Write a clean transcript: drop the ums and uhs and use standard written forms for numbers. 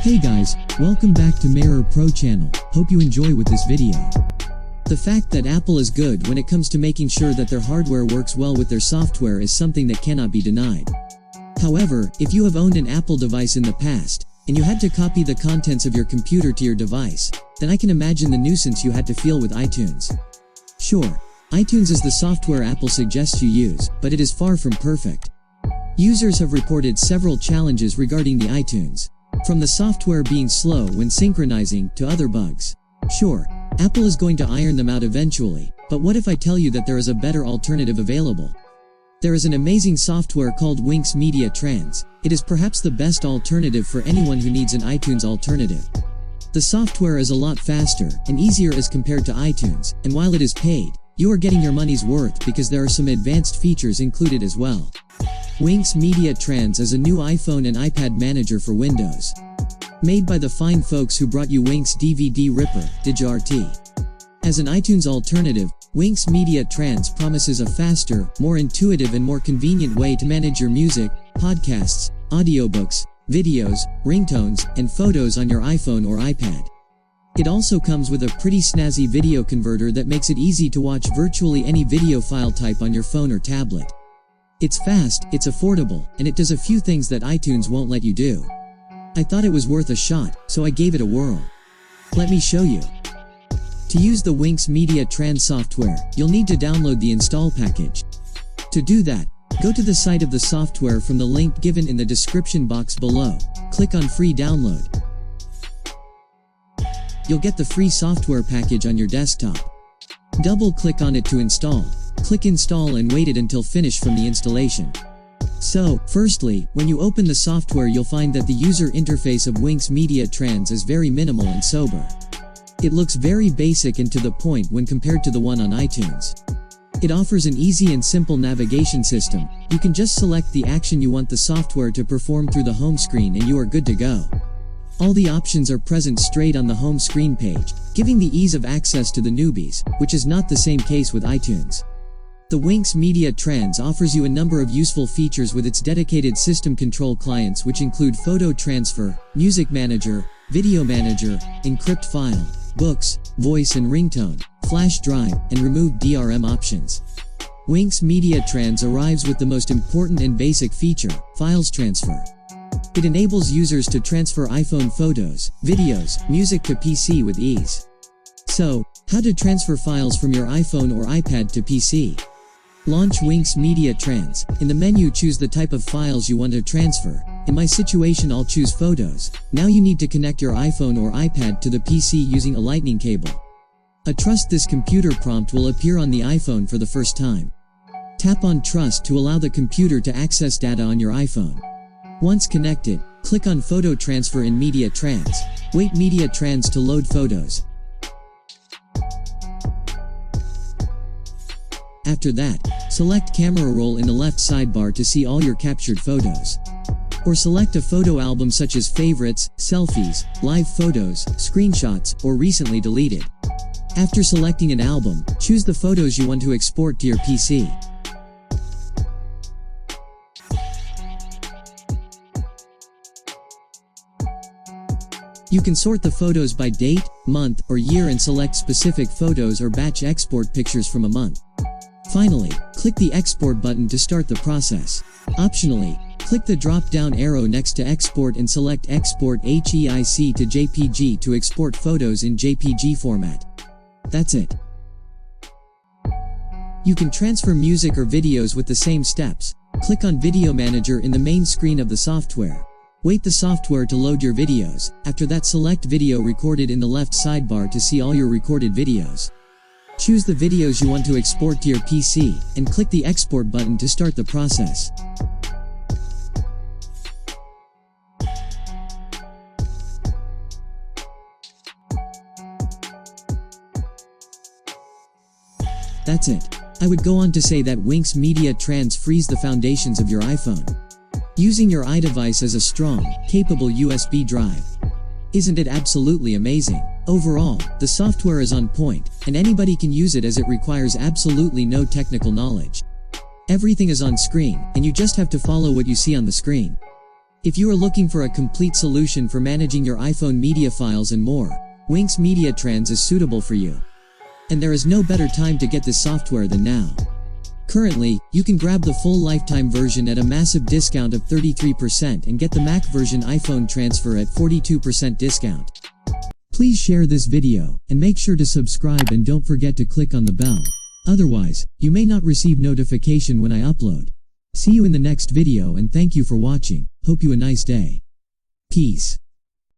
Hey guys, welcome back to Mirror Pro channel. Hope you enjoy with this video. The fact that Apple is good when it comes to making sure that their hardware works well with their software is something that cannot be denied. However, if you have owned an Apple device in the past, and you had to copy the contents of your computer to your device, then I can imagine the nuisance you had to feel with iTunes. Sure, iTunes is the software Apple suggests you use, but it is far from perfect. Users have reported several challenges regarding the iTunes, from the software being slow when synchronizing to other bugs. Sure, Apple is going to iron them out eventually, but what if I tell you that there is a better alternative available? There is an amazing software called Winx Media Trans. It is perhaps the best alternative for anyone who needs an iTunes alternative. The software is a lot faster and easier as compared to iTunes, and while it is paid, you are getting your money's worth because there are some advanced features included as well. Winx Media Trans is a new iPhone and iPad manager for Windows. Made by the fine folks who brought you Winx DVD Ripper, DigiRT. As an iTunes alternative, Winx Media Trans promises a faster, more intuitive and more convenient way to manage your music, podcasts, audiobooks, videos, ringtones, and photos on your iPhone or iPad. It also comes with a pretty snazzy video converter that makes it easy to watch virtually any video file type on your phone or tablet. It's fast, it's affordable, and it does a few things that iTunes won't let you do. I thought it was worth a shot, so I gave it a whirl. Let me show you. To use the Winx Media Trans software, you'll need to download the install package. To do that, go to the site of the software from the link given in the description box below. Click on Free Download. You'll get the free software package on your desktop. Double-click on it to install. Click Install and wait it until finished from the installation. So, firstly, when you open the software you'll find that the user interface of Winx Media Trans is very minimal and sober. It looks very basic and to the point when compared to the one on iTunes. It offers an easy and simple navigation system. You can just select the action you want the software to perform through the home screen and you are good to go. All the options are present straight on the home screen page, giving the ease of access to the newbies, which is not the same case with iTunes. The Winx Media Trans offers you a number of useful features with its dedicated system control clients which include photo transfer, music manager, video manager, encrypt file, books, voice and ringtone, flash drive, and remove DRM options. Winx Media Trans arrives with the most important and basic feature, files transfer. It enables users to transfer iPhone photos, videos, music to PC with ease. So, how to transfer files from your iPhone or iPad to PC? Launch Winx Media Trans. In the menu choose the type of files you want to transfer. In my situation I'll choose photos. Now you need to connect your iPhone or iPad to the PC using a lightning cable. A Trust This Computer prompt will appear on the iPhone for the first time. Tap on Trust to allow the computer to access data on your iPhone. Once connected, click on Photo Transfer in Media Trans. Wait Media Trans to load photos. After that, select Camera Roll in the left sidebar to see all your captured photos. Or select a photo album such as favorites, selfies, live photos, screenshots, or recently deleted. After selecting an album, choose the photos you want to export to your PC. You can sort the photos by date, month, or year and select specific photos or batch export pictures from a month. Finally, click the Export button to start the process. Optionally, click the drop-down arrow next to Export and select Export HEIC to JPG to export photos in JPG format. That's it. You can transfer music or videos with the same steps. Click on Video Manager in the main screen of the software. Wait the software to load your videos. After that select Video Recorded in the left sidebar to see all your recorded videos. Choose the videos you want to export to your PC, and click the Export button to start the process. That's it. I would go on to say that Winx Media Trans frees the foundations of your iPhone, using your iDevice as a strong, capable USB drive. Isn't it absolutely amazing? Overall, the software is on point, and anybody can use it as it requires absolutely no technical knowledge. Everything is on screen, and you just have to follow what you see on the screen. If you are looking for a complete solution for managing your iPhone media files and more, Winx Media Trans is suitable for you. And there is no better time to get this software than now. Currently, you can grab the full lifetime version at a massive discount of 33% and get the Mac version iPhone transfer at 42% discount. Please share this video, and make sure to subscribe and don't forget to click on the bell. Otherwise, you may not receive notification when I upload. See you in the next video and thank you for watching. Hope you a nice day. Peace.